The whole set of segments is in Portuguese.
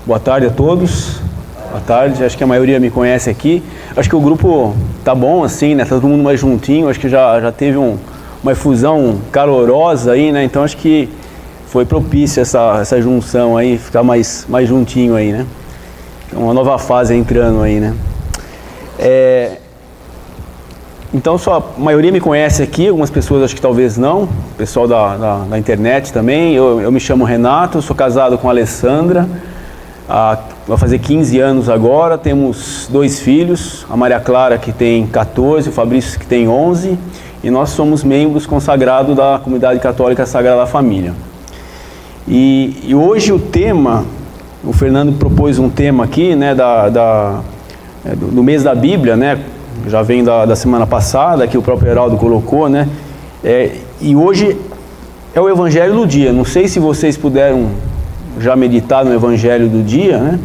Boa tarde a todos. Boa tarde, acho que a maioria me conhece aqui. Acho que o grupo tá bom assim, né? Tá todo mundo mais juntinho, acho que já teve uma efusão calorosa aí, né? Então acho que foi propícia essa junção aí, ficar mais juntinho aí, né? Então, uma nova fase entrando aí, né? Então, só a maioria me conhece aqui, algumas pessoas acho que talvez não, pessoal da internet também. Eu me chamo Renato, sou casado com a Alessandra, vai fazer 15 anos agora, temos 2 filhos, a Maria Clara que tem 14, o Fabrício que tem 11, e nós somos membros consagrados da Comunidade Católica Sagrada Família. E hoje o tema, o Fernando propôs um tema aqui, né, do mês da Bíblia, né? Já vem da semana passada, que o próprio Heraldo colocou, né? E hoje é o Evangelho do dia. Não sei se vocês puderam já meditar no Evangelho do dia, né?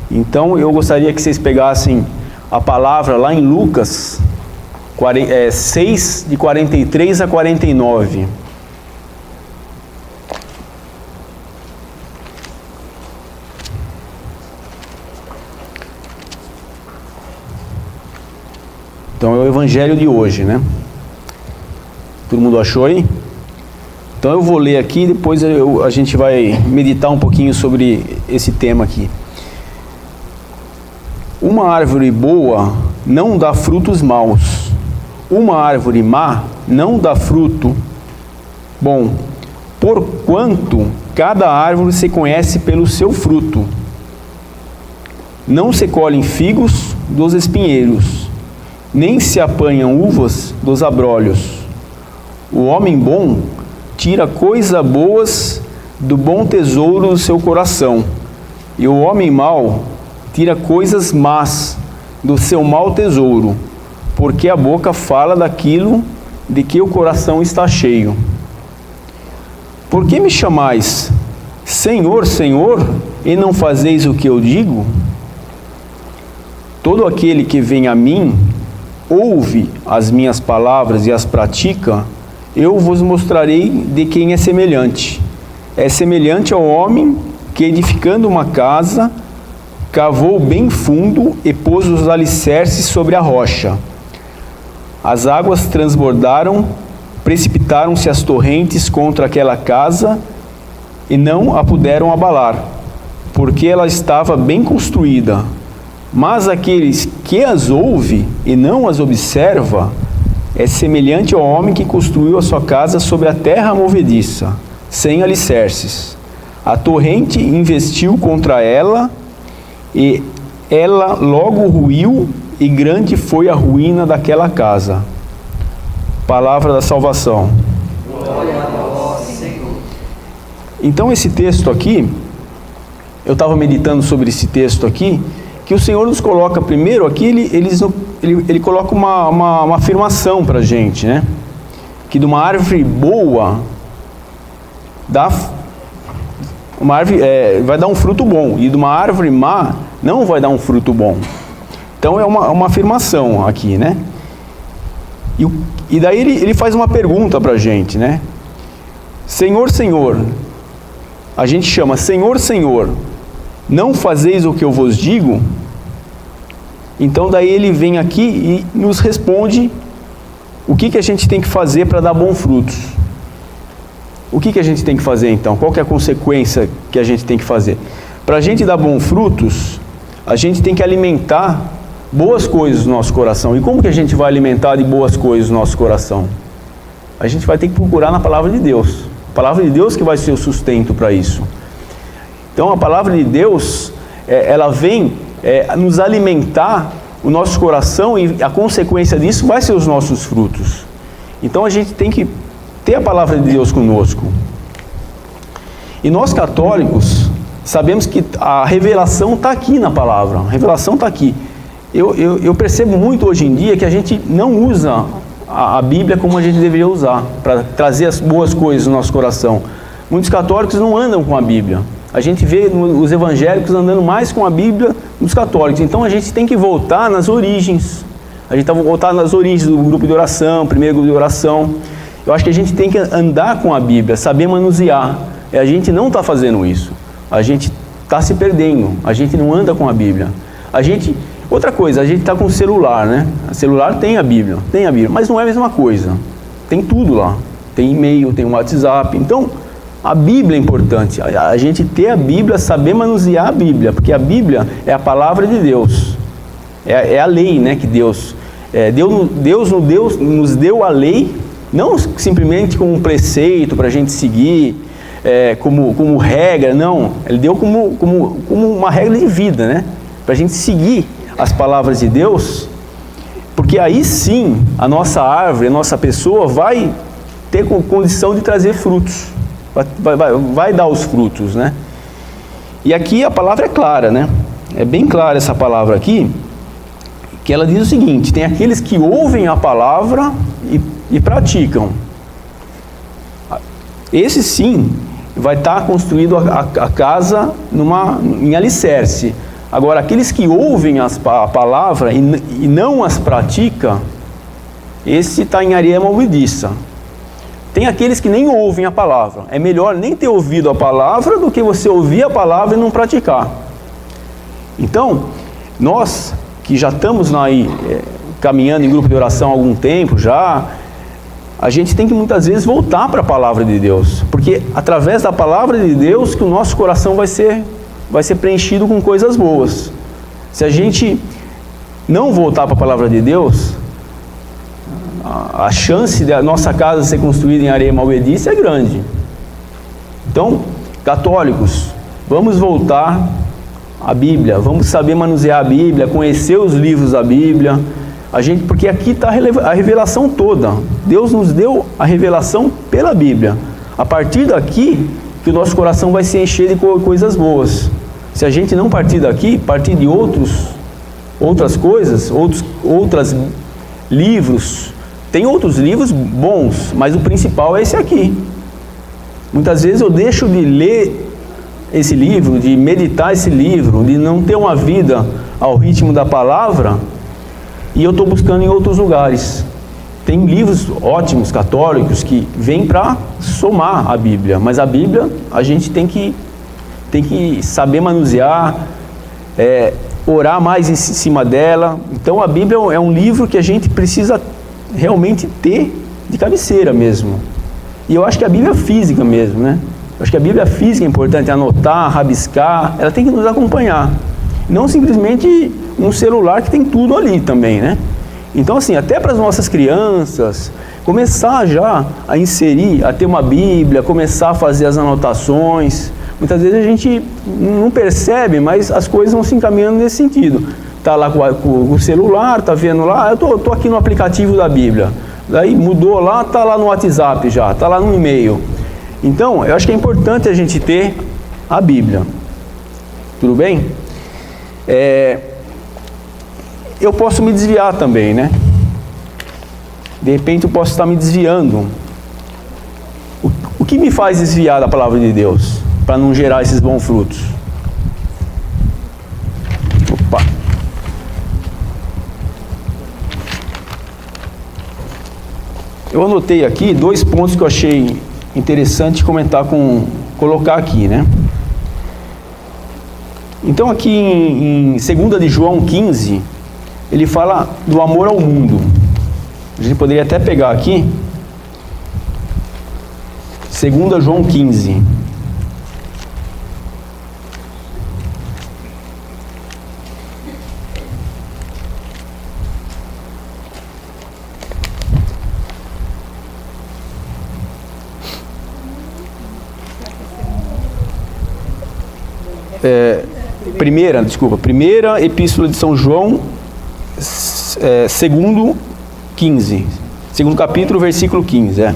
Então eu gostaria que vocês pegassem a palavra lá em Lucas 6, de 43 a 49. Então é o Evangelho de hoje, né? Todo mundo achou aí? Então eu vou ler aqui, depois a gente vai meditar um pouquinho sobre esse tema aqui. Uma árvore boa não dá frutos maus. Uma árvore má não dá fruto bom. Porquanto cada árvore se conhece pelo seu fruto. Não se colhem figos dos espinheiros, nem se apanham uvas dos abrolhos. O homem bom tira coisas boas do bom tesouro do seu coração, e o homem mau tira coisas más do seu mau tesouro, porque a boca fala daquilo de que o coração está cheio. Por que me chamais Senhor, Senhor, e não fazeis o que eu digo? Todo aquele que vem a mim, ouve as minhas palavras e as pratica, eu vos mostrarei de quem é semelhante. É semelhante ao homem que, edificando uma casa, cavou bem fundo e pôs os alicerces sobre a rocha. As águas transbordaram, precipitaram-se as torrentes contra aquela casa e não a puderam abalar, porque ela estava bem construída. Mas aqueles que as ouve e não as observa, é semelhante ao homem que construiu a sua casa sobre a terra movediça, sem alicerces. A torrente investiu contra ela, e ela logo ruiu, e grande foi a ruína daquela casa. Palavra da salvação. Glória a vós, Senhor. Então esse texto aqui, eu estava meditando sobre esse texto aqui, que o Senhor nos coloca primeiro aqui, ele coloca uma afirmação para a gente, né? Que de uma árvore boa, vai dar um fruto bom, e de uma árvore má, não vai dar um fruto bom. Então é uma afirmação aqui, né? E daí ele faz uma pergunta para a gente, né? Senhor, Senhor, a gente chama Senhor, Senhor, não fazeis o que eu vos digo? Então daí ele vem aqui e nos responde o que a gente tem que fazer para dar bons frutos. O que a gente tem que fazer então? Qual que é a consequência que a gente tem que fazer? Para a gente dar bons frutos, a gente tem que alimentar boas coisas no nosso coração. E como que a gente vai alimentar de boas coisas no nosso coração? A gente vai ter que procurar na Palavra de Deus. A Palavra de Deus que vai ser o sustento para isso. Então a Palavra de Deus, ela vem nos alimentar o nosso coração, e a consequência disso vai ser os nossos frutos. Então a gente tem que ter a Palavra de Deus conosco. E nós católicos sabemos que a revelação está aqui na Palavra, a revelação está aqui. Eu percebo muito hoje em dia que a gente não usa a Bíblia como a gente deveria usar, para trazer as boas coisas no nosso coração. Muitos católicos não andam com a Bíblia. A gente vê os evangélicos andando mais com a Bíblia dos católicos. Então a gente tem que voltar nas origens. A gente tem que voltar nas origens do grupo de oração, primeiro grupo de oração. Eu acho que a gente tem que andar com a Bíblia, saber manusear. A gente não está fazendo isso. A gente está se perdendo. A gente não anda com a Bíblia. Outra coisa, a gente está com o celular, né? O celular tem a Bíblia, mas não é a mesma coisa. Tem tudo lá. Tem e-mail, tem WhatsApp. Então, a Bíblia é importante. A gente ter a Bíblia, saber manusear a Bíblia, porque a Bíblia é a palavra de Deus. É a lei, né, que Deus nos deu a lei, não simplesmente como um preceito para a gente seguir, como regra, não. Ele deu como uma regra de vida, né? Para a gente seguir as palavras de Deus, porque aí sim a nossa árvore, a nossa pessoa vai ter condição de trazer frutos, vai dar os frutos, né? E aqui a palavra é clara, né? É bem clara essa palavra aqui, que ela diz o seguinte: tem aqueles que ouvem a palavra e praticam. Esse sim vai estar construído a casa em alicerce. Agora, aqueles que ouvem a palavra e não as praticam, esse está em areia movediça. Tem aqueles que nem ouvem a palavra. É melhor nem ter ouvido a palavra do que você ouvir a palavra e não praticar. Então, nós que já estamos aí caminhando em grupo de oração há algum tempo já, a gente tem que muitas vezes voltar para a palavra de Deus, porque através da palavra de Deus que o nosso coração vai ser preenchido com coisas boas. Se a gente não voltar para a palavra de Deus, a chance da nossa casa ser construída em areia movediça é grande. Então, católicos, vamos voltar à Bíblia, vamos saber manusear a Bíblia, conhecer os livros da Bíblia, porque aqui está a revelação toda. Deus nos deu a revelação pela Bíblia. A partir daqui que o nosso coração vai se encher de coisas boas. Se a gente não partir daqui, partir de outras coisas, outros livros, tem outros livros bons, mas o principal é esse aqui. Muitas vezes eu deixo de ler esse livro, de meditar esse livro, de não ter uma vida ao ritmo da palavra, e eu estou buscando em outros lugares. Tem livros ótimos, católicos, que vêm para somar a Bíblia, mas a Bíblia a gente tem que saber manusear, orar mais em cima dela. Então a Bíblia é um livro que a gente precisa realmente ter de cabeceira mesmo. E eu acho que a Bíblia é física mesmo, né? Eu acho que a Bíblia física é importante, anotar, rabiscar, ela tem que nos acompanhar. Não simplesmente um celular que tem tudo ali também, né? Então assim, até para as nossas crianças, começar já a inserir, a ter uma Bíblia, começar a fazer as anotações. Muitas vezes a gente não percebe, mas as coisas vão se encaminhando nesse sentido. Está lá com o celular, está vendo lá, eu estou aqui no aplicativo da Bíblia. Daí mudou lá, está lá no WhatsApp já, está lá no e-mail. Então, eu acho que é importante a gente ter a Bíblia. Tudo bem? Eu posso me desviar também, né? De repente eu posso estar me desviando. O que me faz desviar da palavra de Deus? Para não gerar esses bons frutos. Opa! Eu anotei aqui 2 pontos que eu achei interessante colocar aqui, né? Então aqui em 2 de João 15, ele fala do amor ao mundo. A gente poderia até pegar aqui, 2 João 15. Primeira Epístola de São João, segundo capítulo, versículo 15.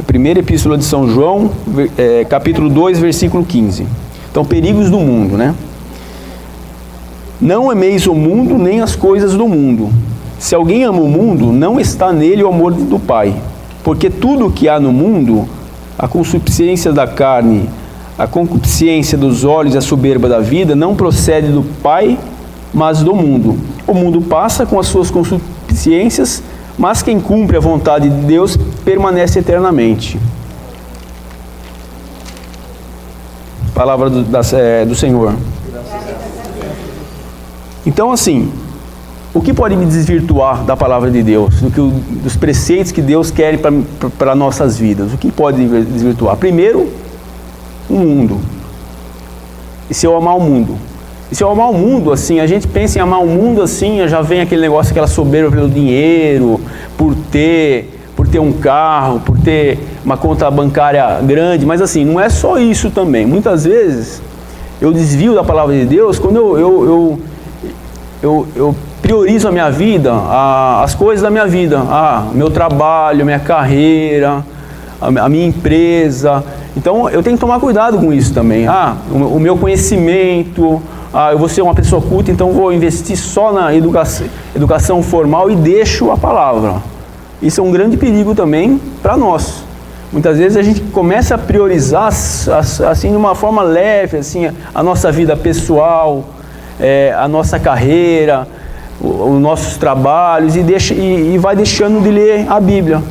Primeira Epístola de São João, capítulo 2, versículo 15. Então, perigos do mundo, né? Não ameis o mundo, nem as coisas do mundo. Se alguém ama o mundo, não está nele o amor do Pai. Porque tudo o que há no mundo, a concupiscência da carne, a concupiscência dos olhos e a soberba da vida, não procede do Pai, mas do mundo. O mundo passa com as suas concupiscências, mas quem cumpre a vontade de Deus permanece eternamente. Palavra do Senhor. Então, assim, o que pode me desvirtuar da palavra de Deus? Dos preceitos que Deus quer para nossas vidas? O que pode desvirtuar? Primeiro, o mundo. E se eu amar o mundo? E se eu amar o mundo, assim, a gente pensa em amar o mundo, assim, já vem aquele negócio, aquela soberba pelo dinheiro, por ter um carro, por ter uma conta bancária grande, mas assim, não é só isso também. Muitas vezes, eu desvio da palavra de Deus quando eu priorizo a minha vida, as coisas da minha vida, meu trabalho, minha carreira, a minha empresa. Então, eu tenho que tomar cuidado com isso também. O meu conhecimento, eu vou ser uma pessoa culta, então vou investir só na educação formal e deixo a palavra. Isso é um grande perigo também para nós. Muitas vezes a gente começa a priorizar assim de uma forma leve, assim, a nossa vida pessoal, a nossa carreira, os nossos trabalhos e vai deixando de ler a Bíblia.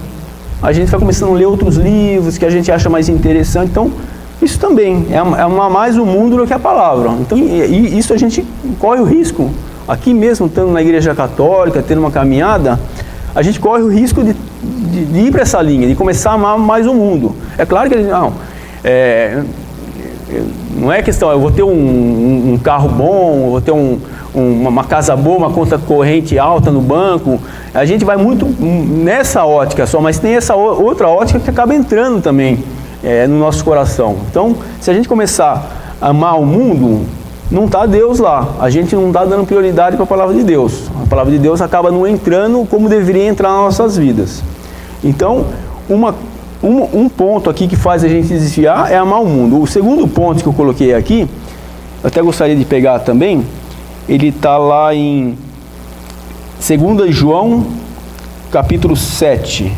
A gente vai começando a ler outros livros que a gente acha mais interessante. Então, isso também é amar mais o mundo do que a palavra. Então, isso a gente corre o risco. Aqui mesmo, estando na igreja católica, tendo uma caminhada, a gente corre o risco de ir para essa linha, de começar a amar mais o mundo. É claro que não é questão, eu vou ter um carro bom, eu vou ter uma casa boa, uma conta corrente alta no banco. A gente vai muito nessa ótica só, mas tem essa outra ótica que acaba entrando também no nosso coração. Então, se a gente começar a amar o mundo, não está Deus lá. A gente não está dando prioridade para a palavra de Deus. A palavra de Deus acaba não entrando como deveria entrar nas nossas vidas. Então, um ponto aqui que faz a gente desviar é amar o mundo. O segundo ponto que eu coloquei aqui, eu até gostaria de pegar também, ele está lá em 2 João, capítulo 7. Não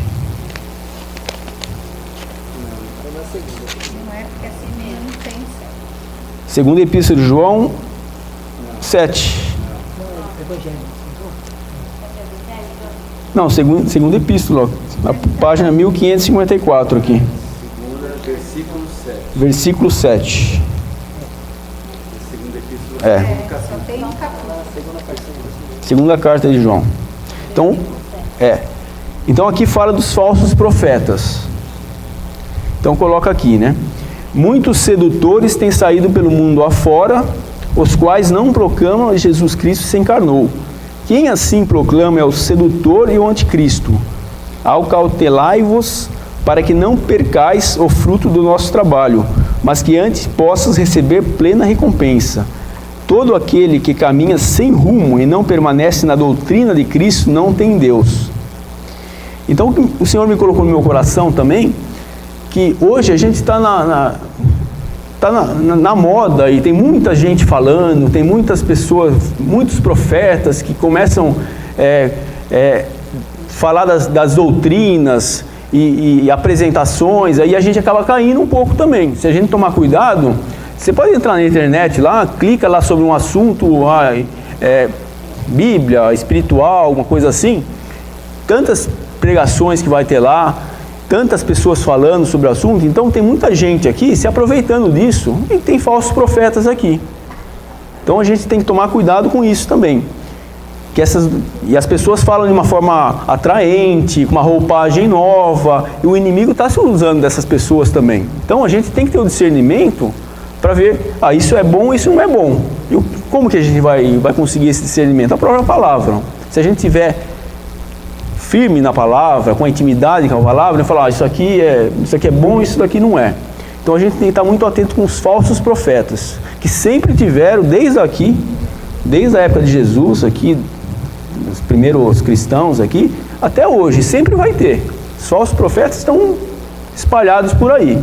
é porque assim mesmo tem 7. Segunda Epístola de João, 7. Não, segunda Epístola, na página 1554 aqui. Versículo 7. Versículo 7. Segunda Epístola. Só tem um capítulo. Segunda carta de João. Então aqui fala dos falsos profetas. Então coloca aqui, né? Muitos sedutores têm saído pelo mundo afora, os quais não proclamam que Jesus Cristo se encarnou. Quem assim proclama é o sedutor e o anticristo. Acautelai-vos para que não percais o fruto do nosso trabalho, mas que antes possas receber plena recompensa. Todo aquele que caminha sem rumo e não permanece na doutrina de Cristo não tem Deus. Então o Senhor me colocou no meu coração também, que hoje a gente está na moda e tem muita gente falando, tem muitas pessoas, muitos profetas que começam a falar das doutrinas e apresentações, aí a gente acaba caindo um pouco também. Se a gente tomar cuidado, você pode entrar na internet lá, clica lá sobre um assunto, Bíblia, espiritual, alguma coisa assim, tantas pregações que vai ter lá, tantas pessoas falando sobre o assunto. Então tem muita gente aqui se aproveitando disso, e tem falsos profetas aqui. Então a gente tem que tomar cuidado com isso também. E as pessoas falam de uma forma atraente, com uma roupagem nova, e o inimigo está se usando dessas pessoas também. Então a gente tem que ter o discernimento para ver, isso é bom, isso não é bom. E como que a gente vai conseguir esse discernimento? A própria palavra. Se a gente tiver firme na palavra, com a intimidade com a palavra, e falar, isso aqui é bom, isso daqui não é. Então a gente tem que estar muito atento com os falsos profetas, que sempre tiveram, desde a época de Jesus aqui, os primeiros cristãos aqui, até hoje, sempre vai ter. Os falsos profetas estão espalhados por aí.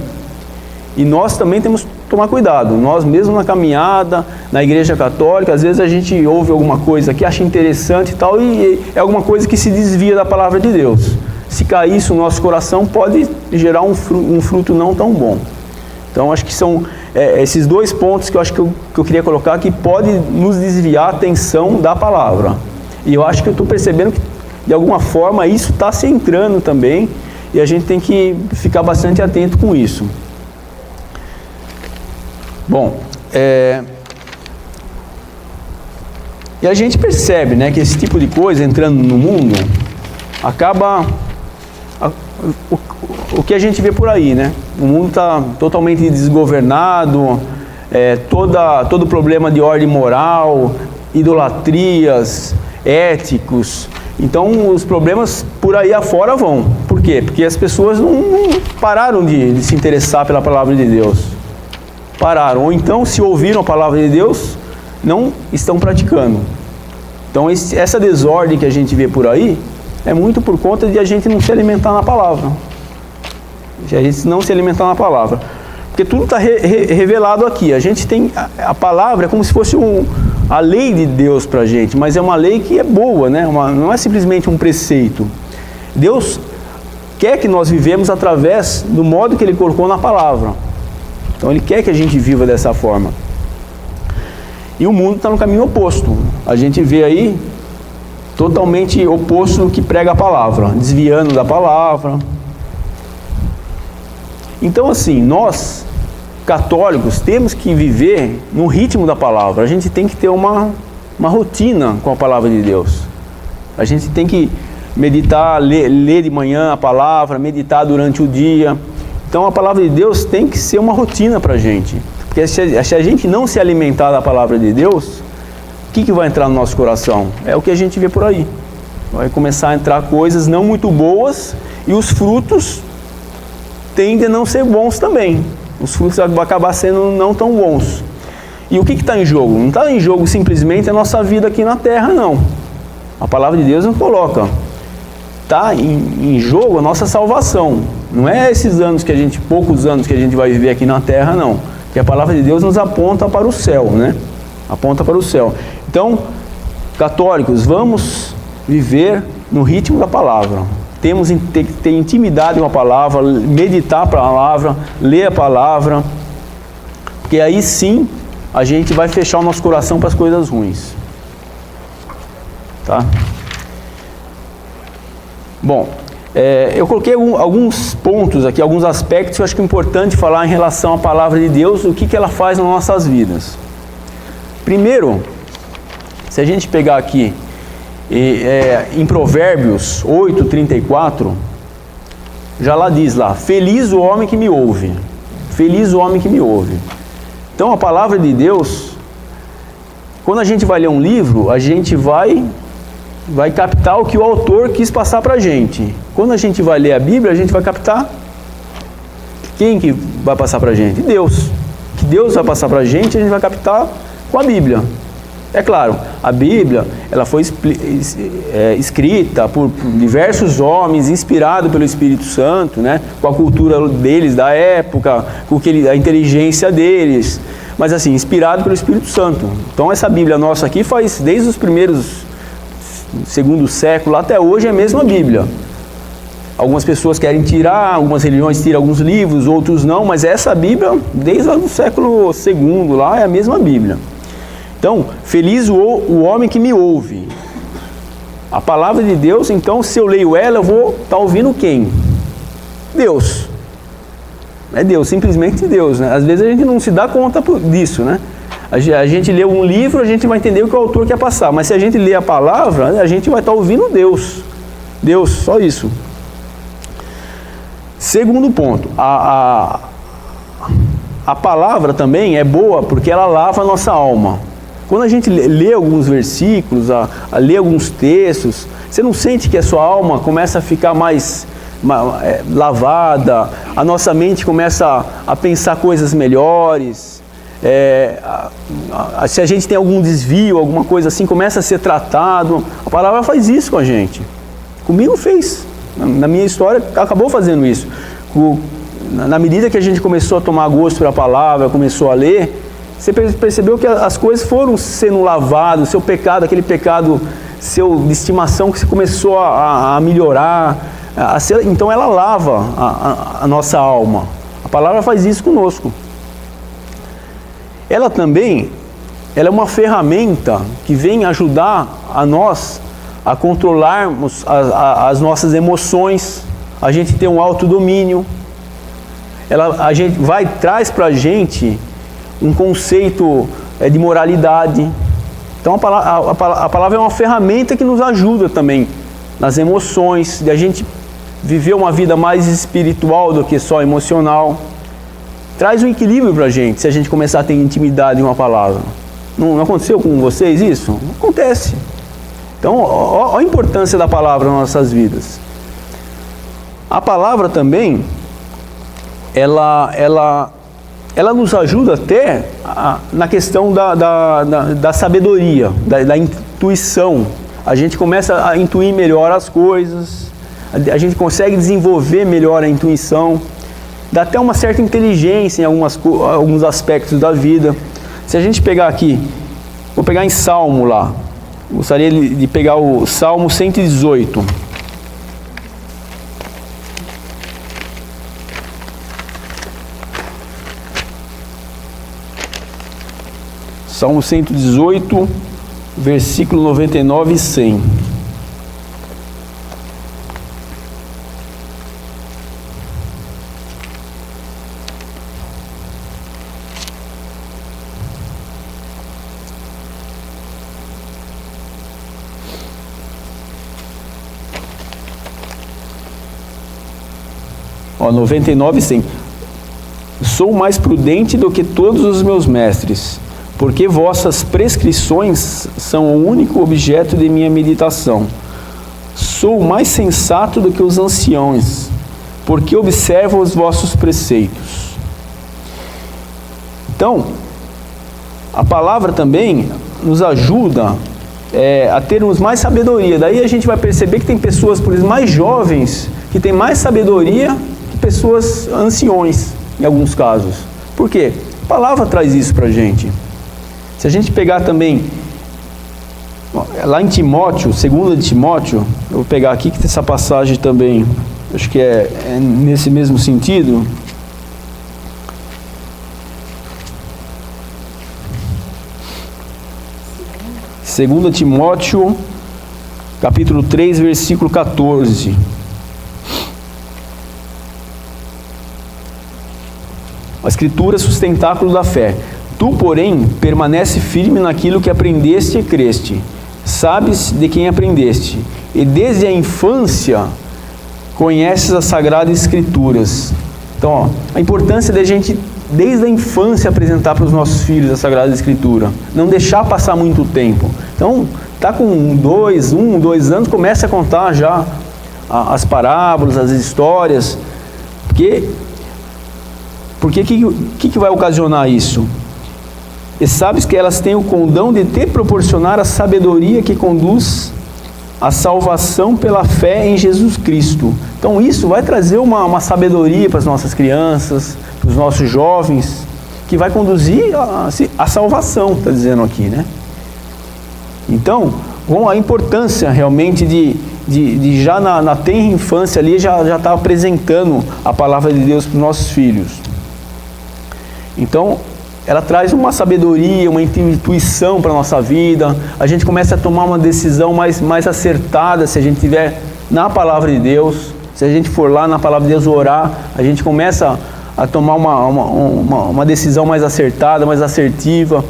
E nós também temos que tomar cuidado. Nós mesmo na caminhada, na igreja católica, às vezes a gente ouve alguma coisa que acha interessante e tal, e é alguma coisa que se desvia da palavra de Deus. Se cair isso no nosso coração, pode gerar um fruto não tão bom. Então acho que são esses dois pontos que eu acho que eu queria colocar, que pode nos desviar a atenção da palavra. E eu acho que eu estou percebendo que de alguma forma isso está se entrando também, e a gente tem que ficar bastante atento com isso. Bom, e a gente percebe, né, que esse tipo de coisa entrando no mundo acaba o que a gente vê por aí, né? O mundo está totalmente desgovernado, todo problema de ordem moral, idolatrias, éticos. Então os problemas por aí afora vão. Por quê? Porque as pessoas não pararam de se interessar pela palavra de Deus. Pararam. Ou então, se ouviram a palavra de Deus, não estão praticando. Então essa desordem que a gente vê por aí é muito por conta de a gente não se alimentar na palavra. De a gente não se alimentar na palavra. Porque tudo está revelado aqui. A gente tem a palavra é como se fosse a lei de Deus para a gente, mas é uma lei que é boa, né? Não é simplesmente um preceito. Deus quer que nós vivemos através do modo que Ele colocou na palavra. Então Ele quer que a gente viva dessa forma. E o mundo está no caminho oposto. A gente vê aí totalmente oposto do que prega a palavra, desviando da palavra. Então assim, nós católicos temos que viver no ritmo da palavra. A gente tem que ter uma rotina com a palavra de Deus. A gente tem que meditar, ler de manhã a palavra, meditar durante o dia. Então a palavra de Deus tem que ser uma rotina para a gente. Porque se a gente não se alimentar da palavra de Deus, o que vai entrar no nosso coração? É o que a gente vê por aí. Vai começar a entrar coisas não muito boas e os frutos tendem a não ser bons também. Os frutos vão acabar sendo não tão bons. E o que está em jogo? Não está em jogo simplesmente a nossa vida aqui na terra, não. A palavra de Deus não coloca. Está em jogo a nossa salvação. Não é esses poucos anos que a gente vai viver aqui na terra, não. Porque a palavra de Deus nos aponta para o céu, né? Aponta para o céu. Então, católicos, vamos viver no ritmo da palavra. Temos que ter intimidade com a palavra, meditar a palavra, ler a palavra, porque aí sim a gente vai fechar o nosso coração para as coisas ruins. Tá? Bom, eu coloquei alguns pontos aqui, alguns aspectos que eu acho que é importante falar em relação à palavra de Deus, o que ela faz nas nossas vidas. Primeiro, se a gente pegar aqui em Provérbios 8:34, já lá diz lá, feliz o homem que me ouve, feliz o homem que me ouve. Então a palavra de Deus, quando a gente vai ler um livro, a gente vai captar o que o autor quis passar para a gente. Quando a gente vai ler a Bíblia, a gente vai captar quem que vai passar para a gente? Deus. Que Deus vai passar para a gente vai captar com a Bíblia. É claro, a Bíblia ela foi escrita por diversos homens, inspirado pelo Espírito Santo, né? Com a cultura deles da época, com a inteligência deles, mas assim, inspirado pelo Espírito Santo. Então essa Bíblia nossa aqui faz desde os primeiros segundo século até hoje é a mesma Bíblia. Algumas pessoas querem tirar, algumas religiões tiram alguns livros, outros não, mas essa Bíblia, desde o século II lá, é a mesma Bíblia. Então, feliz o homem que me ouve. A palavra de Deus, então, se eu leio ela, eu vou estar ouvindo quem? Deus. É Deus, simplesmente Deus, né? Às vezes a gente não se dá conta disso, né? A gente lê um livro, a gente vai entender o que o autor quer passar, mas se a gente lê a palavra, a gente vai estar ouvindo Deus. Deus, só isso. Segundo ponto, a palavra também é boa porque ela lava a nossa alma. Quando a gente lê alguns versículos, lê alguns textos, você não sente que a sua alma começa a ficar mais lavada, a nossa mente começa a pensar coisas melhores, se a gente tem algum desvio, alguma coisa assim, começa a ser tratado. A palavra faz isso com a gente. Comigo fez. Na minha história, acabou fazendo isso. Na medida que a gente começou a tomar gosto pela palavra, começou a ler, você percebeu que as coisas foram sendo lavadas, o seu pecado, aquele pecado seu de estimação que você começou a melhorar. Então ela lava a nossa alma. A palavra faz isso conosco. Ela também, ela é uma ferramenta que vem ajudar a nós a controlarmos as nossas emoções, a gente ter um autodomínio. A gente traz para a gente um conceito de moralidade. Então a palavra é uma ferramenta que nos ajuda também nas emoções, de a gente viver uma vida mais espiritual do que só emocional. Traz um equilíbrio para a gente, se a gente começar a ter intimidade em uma palavra. Não aconteceu com vocês isso? Acontece. Então, olha a importância da palavra nas nossas vidas. A palavra também, ela nos ajuda até na questão da sabedoria, da intuição. A gente começa a intuir melhor as coisas, a gente consegue desenvolver melhor a intuição, dá até uma certa inteligência em alguns aspectos da vida. Se a gente pegar aqui, vou pegar em Salmo lá, gostaria de pegar o Salmo 118. Salmo 118, versículo 99 e 100. Ó, 99 e 100. Sou mais prudente do que todos os meus mestres, porque vossas prescrições são o único objeto de minha meditação. Sou mais sensato do que os anciãos, porque observo os vossos preceitos. Então, a palavra também nos ajuda a termos mais sabedoria. Daí a gente vai perceber que tem pessoas, por exemplo, mais jovens, que têm mais sabedoria que pessoas anciões, em alguns casos. Por quê? A palavra traz isso para a gente. Se a gente pegar também, lá em Timóteo, 2 de Timóteo, eu vou pegar aqui que tem essa passagem também, acho que é nesse mesmo sentido. Segunda Timóteo, capítulo 3, versículo 14. A Escritura, sustentáculo da fé. Tu, porém, permanece firme naquilo que aprendeste e creste. Sabes de quem aprendeste. E desde a infância conheces as Sagradas Escrituras. Então, a importância da gente, desde a infância, apresentar para os nossos filhos a Sagrada Escritura. Não deixar passar muito tempo. Então, está com 2 anos, começa a contar já as parábolas, as histórias. Porque que vai ocasionar isso? E sabes que elas têm o condão de te proporcionar a sabedoria que conduz à salvação pela fé em Jesus Cristo. Então isso vai trazer uma sabedoria para as nossas crianças, para os nossos jovens, que vai conduzir a salvação, está dizendo aqui, né? Então, com a importância realmente de já na tenra infância ali, já estar apresentando a palavra de Deus para os nossos filhos. Então, ela traz uma sabedoria, uma intuição para a nossa vida. A gente começa a tomar uma decisão mais acertada se a gente estiver na palavra de Deus. Se a gente for lá na palavra de Deus orar, a gente começa a tomar uma decisão mais acertada, mais assertiva.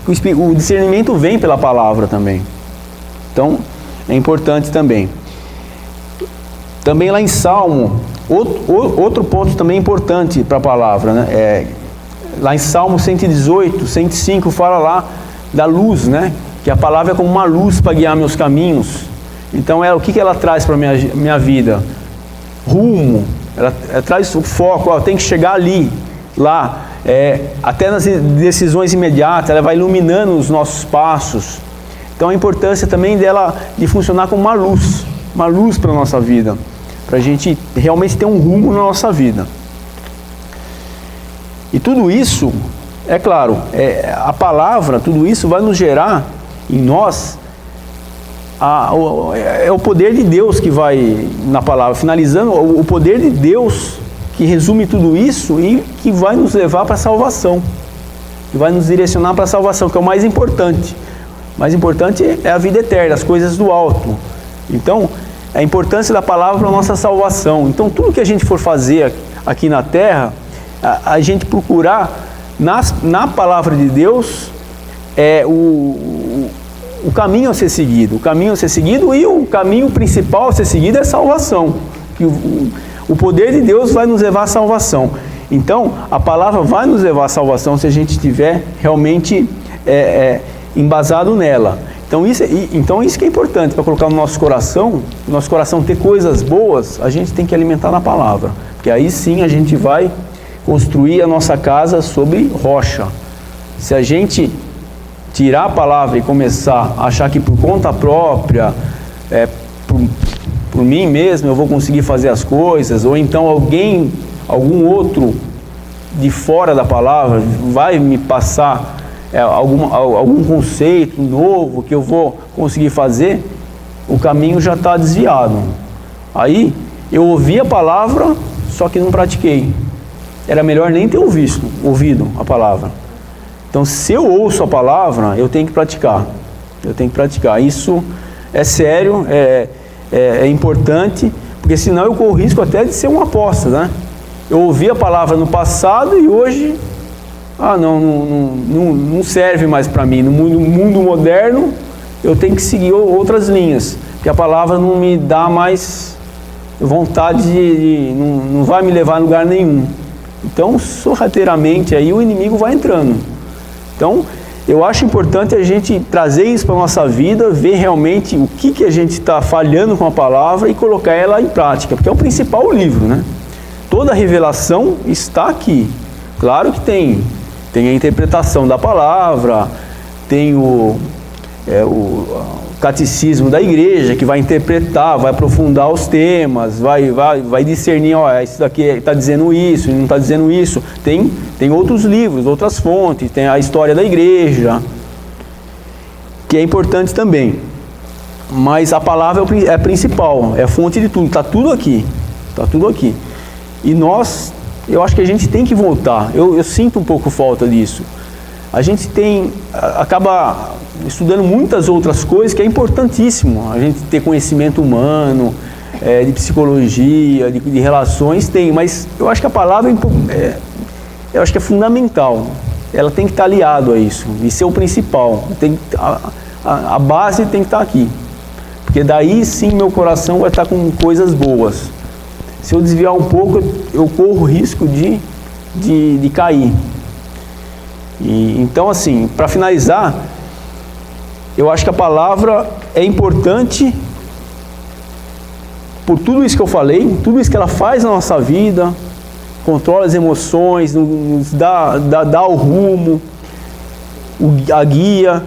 O discernimento vem pela palavra também. Então, é importante também. Também lá em Salmo, outro ponto também importante para a palavra, né? Lá em Salmo 118, 105, fala lá da luz, né? Que a palavra é como uma luz para guiar meus caminhos. Então, o que ela traz para a minha vida? Rumo. Ela traz o foco, tem que chegar ali, lá. Até nas decisões imediatas, ela vai iluminando os nossos passos. Então, a importância também dela de funcionar como uma luz para a nossa vida, para a gente realmente ter um rumo na nossa vida. E tudo isso, é claro, a palavra, tudo isso vai nos gerar em nós, o poder de Deus que vai na palavra, finalizando, o poder de Deus que resume tudo isso e que vai nos levar para a salvação, que vai nos direcionar para a salvação, que é o mais importante. O mais importante é a vida eterna, as coisas do alto. Então, a importância da palavra para a nossa salvação. Então, tudo que a gente for fazer aqui na terra, a gente procurar na palavra de Deus é o caminho a ser seguido. O caminho a ser seguido e o caminho principal a ser seguido é salvação. Que o poder de Deus vai nos levar à salvação. Então, a palavra vai nos levar à salvação se a gente estiver realmente embasado nela. Então isso que é importante para colocar no nosso coração ter coisas boas, a gente tem que alimentar na palavra. Porque aí sim a gente vai construir a nossa casa sobre rocha. Se a gente tirar a palavra e começar a achar que por conta própria, por mim mesmo eu vou conseguir fazer as coisas, ou então algum outro de fora da palavra vai me passar algum conceito novo que eu vou conseguir fazer, o caminho já está desviado. Aí eu ouvi a palavra, só que não pratiquei. Era melhor nem ter ouvido a palavra. Então, se eu ouço a palavra, eu tenho que praticar. Isso é sério, é importante, porque senão eu corro o risco até de ser um apóstolo, né? Eu ouvi a palavra no passado e hoje, não serve mais para mim. No mundo moderno, eu tenho que seguir outras linhas, porque a palavra não me dá mais vontade não vai me levar a lugar nenhum. Então, sorrateiramente, aí o inimigo vai entrando. Então, eu acho importante a gente trazer isso para a nossa vida, ver realmente o que a gente está falhando com a palavra e colocar ela em prática, porque é o principal livro, né? Toda a revelação está aqui. Claro que tem a interpretação da palavra, tem o catecismo da igreja, que vai interpretar, vai aprofundar os temas, vai discernir, isso daqui está dizendo isso, não está dizendo isso. Tem outros livros, outras fontes, tem a história da igreja, que é importante também. Mas a palavra é a principal, é a fonte de tudo, está tudo aqui. E eu acho que a gente tem que voltar. Eu sinto um pouco falta disso. A gente acaba estudando muitas outras coisas, que é importantíssimo. A gente ter conhecimento humano, de psicologia, de relações, mas eu acho que a palavra eu acho que é fundamental. Ela tem que estar aliada a isso, e ser o principal. A base tem que estar aqui. Porque daí sim meu coração vai estar com coisas boas. Se eu desviar um pouco, eu corro o risco de cair. Então, assim, para finalizar, eu acho que a palavra é importante por tudo isso que eu falei, tudo isso que ela faz na nossa vida, controla as emoções, nos dá o rumo, a guia,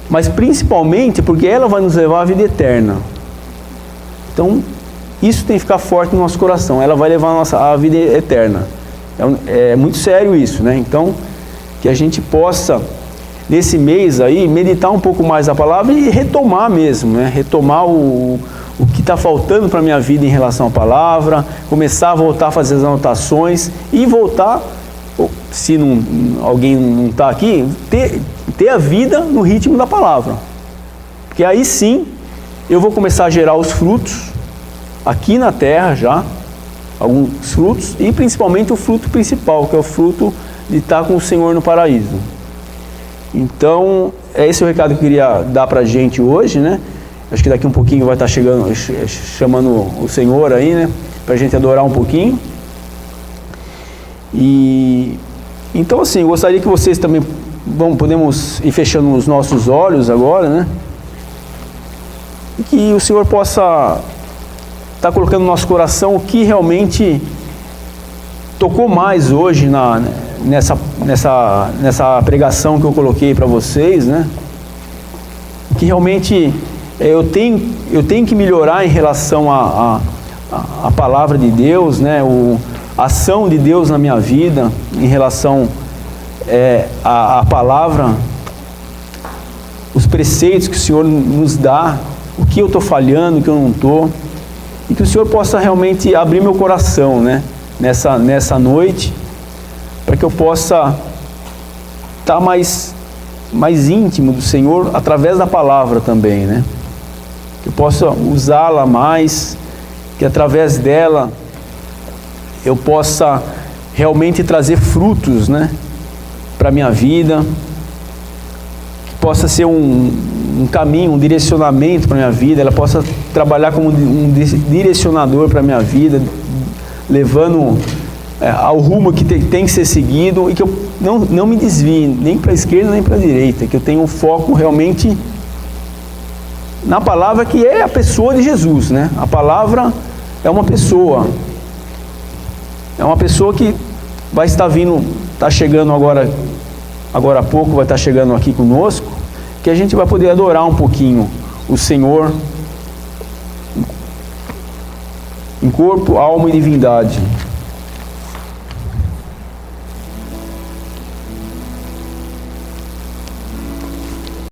mas principalmente porque ela vai nos levar à vida eterna. Então, isso tem que ficar forte no nosso coração, ela vai levar à vida eterna. É muito sério isso, né? Então, que a gente possa, nesse mês aí, meditar um pouco mais a palavra e retomar mesmo, né? Retomar o que está faltando para a minha vida em relação à palavra, começar a voltar a fazer as anotações e voltar, se alguém não está aqui, ter a vida no ritmo da palavra. Porque aí sim, eu vou começar a gerar os frutos, aqui na terra já, alguns frutos, e principalmente o fruto principal, que é o fruto de estar com o Senhor no paraíso. Então, é esse o recado que eu queria dar para a gente hoje, né? Acho que daqui um pouquinho vai estar chamando o Senhor aí, né? Para a gente adorar um pouquinho. E então, assim, eu gostaria que vocês também podemos ir fechando os nossos olhos agora, né? E que o Senhor possa estar colocando no nosso coração o que realmente tocou mais hoje nessa pregação que eu coloquei para vocês, né? Que realmente eu tenho que melhorar em relação à palavra de Deus, né? A ação de Deus na minha vida em relação à palavra, os preceitos que o Senhor nos dá, o que eu estou falhando, o que eu não estou, e que o Senhor possa realmente abrir meu coração, né? Nessa noite, para que eu possa estar mais íntimo do Senhor através da palavra também, né? Que eu possa usá-la mais, que através dela eu possa realmente trazer frutos, né? para a minha vida, que possa ser um caminho, um direcionamento para a minha vida, ela possa trabalhar como um direcionador para a minha vida, levando ao rumo que tem que ser seguido, e que eu não me desvie nem para a esquerda nem para a direita, que eu tenha um foco realmente na palavra, que é a pessoa de Jesus, né? A palavra é uma pessoa que vai estar vindo, está chegando agora há pouco, vai estar chegando aqui conosco, que a gente vai poder adorar um pouquinho o Senhor em corpo, alma e divindade.